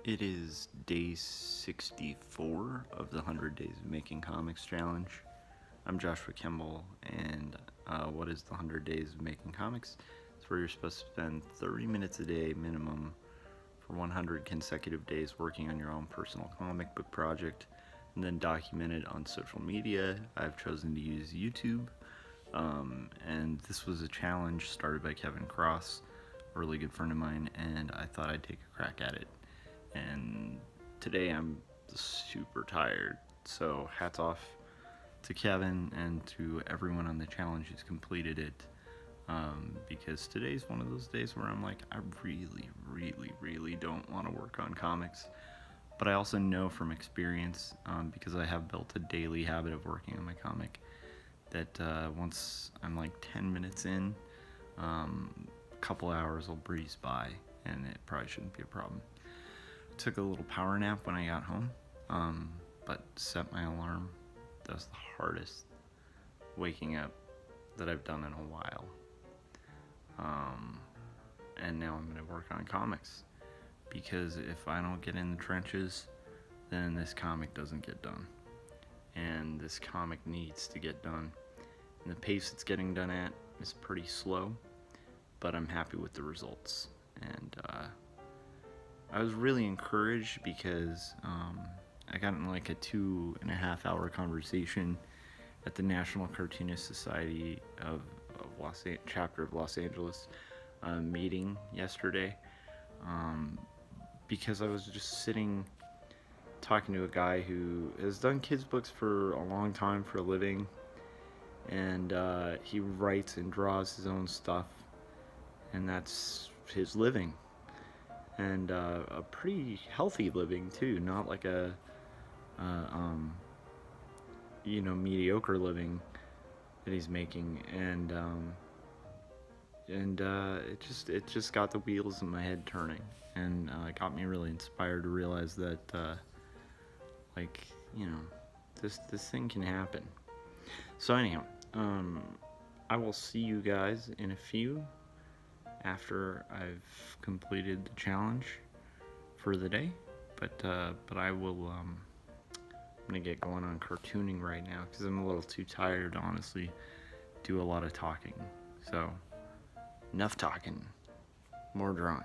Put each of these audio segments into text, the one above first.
It is day 64 of the 100 Days of Making Comics Challenge. I'm Joshua Kemble, and what is the 100 Days of Making Comics? It's where you're supposed to spend 30 minutes a day minimum for 100 consecutive days working on your own personal comic book project, and then document it on social media. I've chosen to use YouTube, and this was a challenge started by Kevin Cross, a really good friend of mine, and I thought I'd take a crack at it. And today I'm super tired, so hats off to Kevin and to everyone on the challenge who's completed it, because today's one of those days where I'm like, I really don't want to work on comics, but I also know from experience, because I have built a daily habit of working on my comic, that once I'm like 10 minutes in, a couple hours will breeze by and it probably shouldn't be a problem. Took a little power nap when I got home, but set my alarm. That was the hardest waking up that I've done in a while. And now I'm going to work on comics, because if I don't get in the trenches, then this comic doesn't get done. And this comic needs to get done. And the pace it's getting done at is pretty slow, but I'm happy with the results. And I was really encouraged because I got in like a 2.5 hour conversation at the National Cartoonist Society of chapter of Los Angeles meeting yesterday, because I was just sitting talking to a guy who has done kids books for a long time for a living, and he writes and draws his own stuff, and that's his living. And a pretty healthy living too, not like a mediocre living that he's making, and it just got the wheels in my head turning, and got me really inspired to realize that this thing can happen. So anyhow, I will see you guys in a few after I've completed the challenge for the day, but I will I'm gonna get going on cartooning right now because I'm a little too tired to honestly do a lot of talking. So enough talking, more drawing.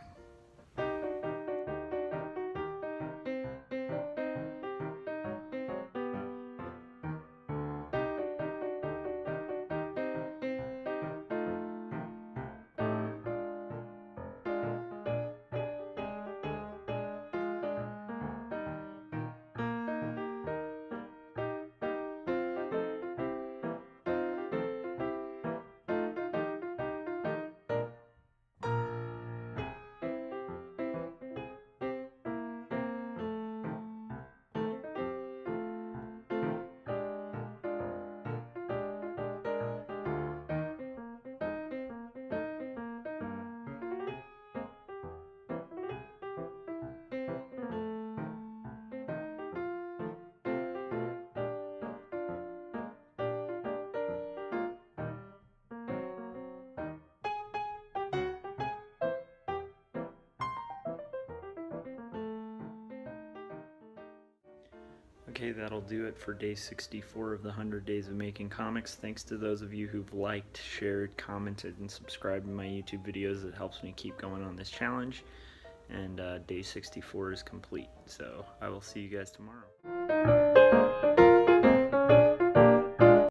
Okay, that'll do it for day 64 of the 100 Days of Making Comics. Thanks to those of you who've liked, shared, commented, and subscribed to my YouTube videos. It helps me keep going on this challenge. And day 64 is complete. So I will see you guys tomorrow.